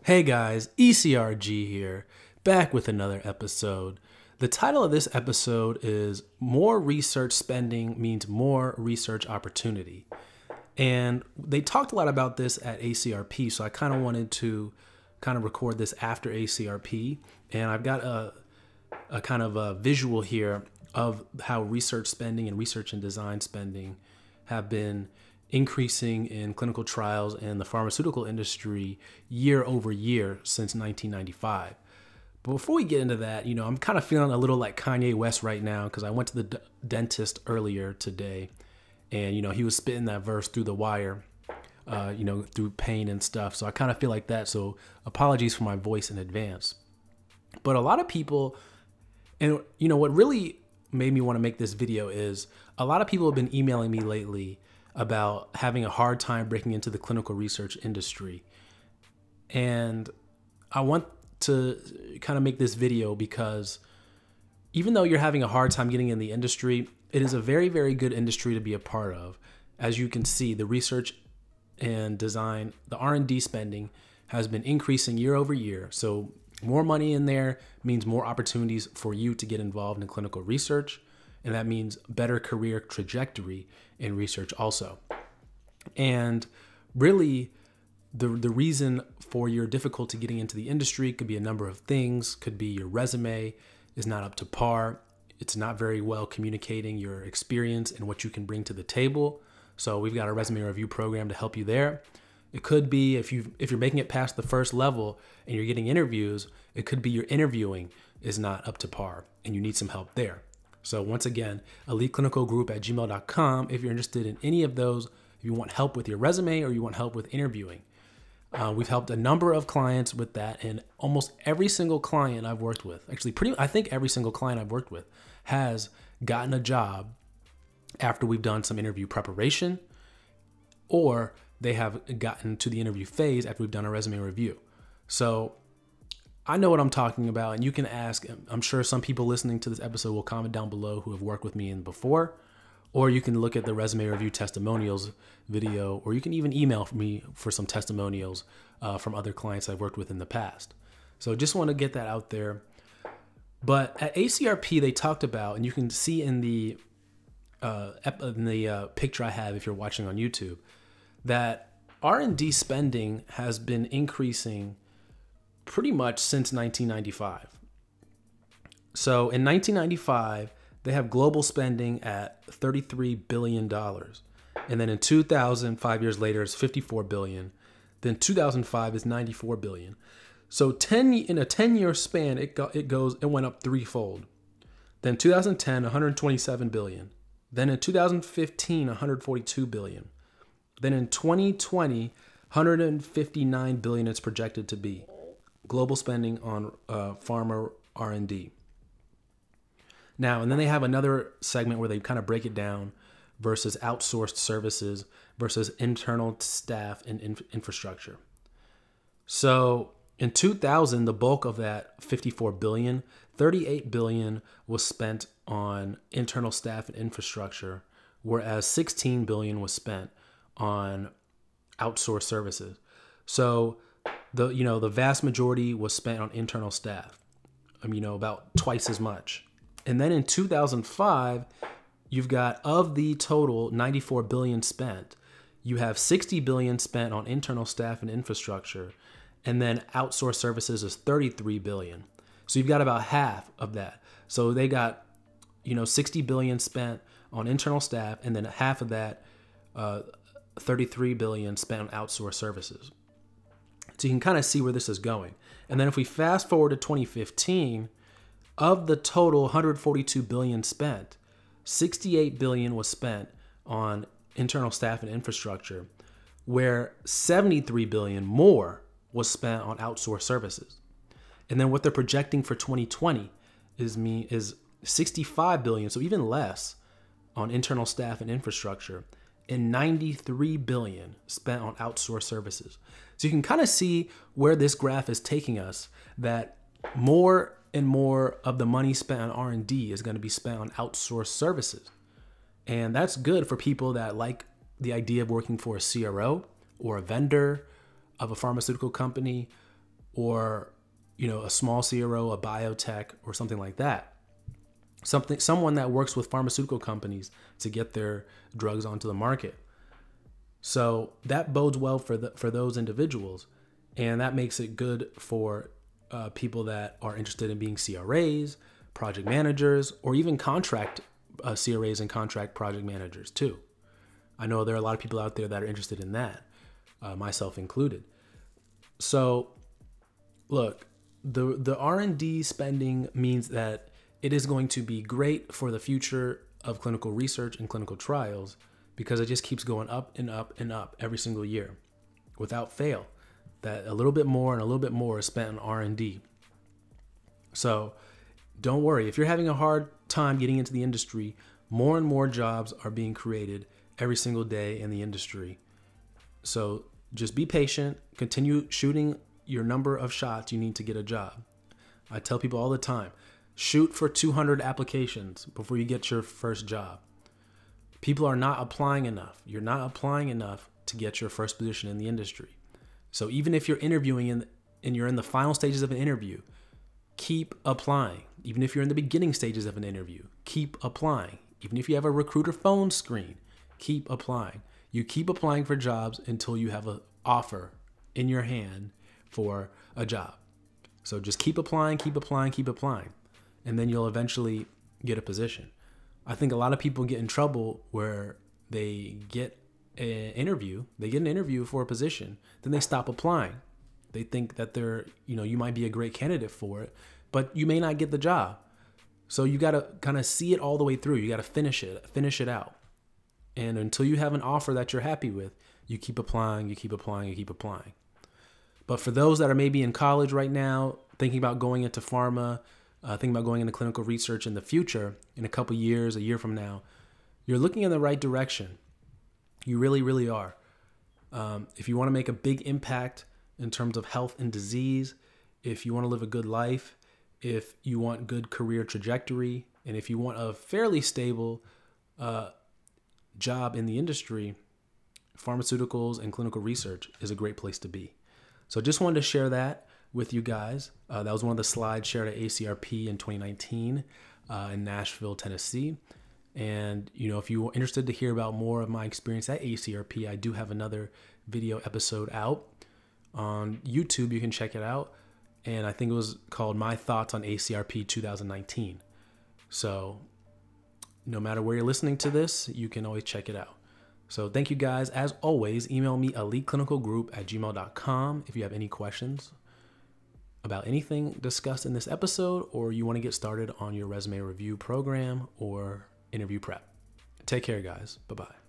Hey guys, ECRG here, back with another episode. The title of this episode is More Research Spending Means More Research Opportunity. And they talked a lot about this at ACRP, so I kind of wanted to record this after ACRP. And I've got a kind of a visual here of how research spending and research and design spending have been increasing in clinical trials and the pharmaceutical industry year over year since 1995. But before we get into that, I'm kind of feeling a little like Kanye West right now because I went to the dentist earlier today and, he was spitting that verse through the wire, through pain and stuff. So I kind of feel like that. So apologies for my voice in advance. But a lot of people, and what really made me want to make this video is a lot of people have been emailing me lately about having a hard time breaking into the clinical research industry. And I want to kind of make this video because even though you're having a hard time getting in the industry, it is a very, very good industry to be a part of. As you can see, the research and design, the R&D spending has been increasing year over year. So more money in there means more opportunities for you to get involved in clinical research. And that means better career trajectory in research also. And really, the reason for your difficulty getting into the industry could be a number of things. Could be your resume is not up to par. It's not very well communicating your experience and what you can bring to the table. So we've got a resume review program to help you there. It could be if you're making it past the first level and you're getting interviews, it could be your interviewing is not up to par and you need some help there. So once again, eliteclinicalgroup@gmail.com if you're interested in any of those, if you want help with your resume or you want help with interviewing. We've helped a number of clients with that, and almost every single client I've worked with, I think every single client I've worked with has gotten a job after we've done some interview preparation, or they have gotten to the interview phase after we've done a resume review. So I know what I'm talking about, and you can ask. I'm sure some people listening to this episode will comment down below who have worked with me in before, or you can look at the resume review testimonials video, or you can even email me for some testimonials from other clients I've worked with in the past. So just want to get that out there. But at ACRP, they talked about, and you can see in the picture I have if you're watching on YouTube, that R&D spending has been increasing pretty much since 1995. So in 1995, they have global spending at $33 billion. And then in 2000, 5 years later, it's $54 billion. Then 2005 is $94 billion. So in a 10-year span, it went up threefold. Then 2010, $127 billion. Then in 2015, $142 billion. Then in 2020, $159 billion it's projected to be. Global spending on pharma R&D. Now, and then they have another segment where they kind of break it down versus outsourced services versus internal staff and infrastructure. So in 2000, the bulk of that $54 billion, $38 billion was spent on internal staff and infrastructure, whereas $16 billion was spent on outsourced services. So the vast majority was spent on internal staff. About twice as much. And then in 2005, you've got, of the total $94 billion spent, you have $60 billion spent on internal staff and infrastructure, and then outsourced services is $33 billion. So you've got about half of that. So they got, $60 billion spent on internal staff, and then half of that, $33 billion spent on outsourced services. So you can kind of see where this is going. And then if we fast forward to 2015, of the total $142 billion spent, $68 billion was spent on internal staff and infrastructure, where $73 billion more was spent on outsourced services. And then what they're projecting for 2020 is $65 billion, so even less, on internal staff and infrastructure, and $93 billion spent on outsourced services. So you can kind of see where this graph is taking us, that more and more of the money spent on R&D is going to be spent on outsourced services. And that's good for people that like the idea of working for a CRO or a vendor of a pharmaceutical company, or, a small CRO, a biotech, or something like that. Someone that works with pharmaceutical companies to get their drugs onto the market. So that bodes well for those individuals, and that makes it good for people that are interested in being CRAs, project managers, or even contract CRAs and contract project managers too. I know there are a lot of people out there that are interested in that, myself included. So look, the R&D spending means that it is going to be great for the future of clinical research and clinical trials, because it just keeps going up and up and up every single year without fail. That a little bit more and a little bit more is spent on R&D. So don't worry. If you're having a hard time getting into the industry, more and more jobs are being created every single day in the industry. So just be patient, continue shooting your number of shots you need to get a job. I tell people all the time, shoot for 200 applications before you get your first job. People are not applying enough. You're not applying enough to get your first position in the industry. So even if you're interviewing and you're in the final stages of an interview, keep applying. Even if you're in the beginning stages of an interview, keep applying. Even if you have a recruiter phone screen, keep applying. You keep applying for jobs until you have an offer in your hand for a job. So just keep applying, keep applying, keep applying, and then you'll eventually get a position. I think a lot of people get in trouble where they get an interview for a position, then they stop applying. They think that you might be a great candidate for it, but you may not get the job. So you got to kind of see it all the way through. You got to finish it out. And until you have an offer that you're happy with, you keep applying, you keep applying, you keep applying. But for those that are maybe in college right now, thinking about going into pharma, thinking about going into clinical research in the future, in a couple years, a year from now, you're looking in the right direction. You really, really are. If you want to make a big impact in terms of health and disease, if you want to live a good life, if you want good career trajectory, and if you want a fairly stable job in the industry, pharmaceuticals and clinical research is a great place to be. So just wanted to share that with you guys. That was one of the slides shared at ACRP in 2019 in Nashville, Tennessee. And, if you're interested to hear about more of my experience at ACRP, I do have another video episode out on YouTube. You can check it out. And I think it was called My Thoughts on ACRP 2019. So no matter where you're listening to this, you can always check it out. So thank you guys. As always, email me eliteclinicalgroup@gmail.com if you have any questions about anything discussed in this episode, or you want to get started on your resume review program or interview prep. Take care, guys. Bye-bye.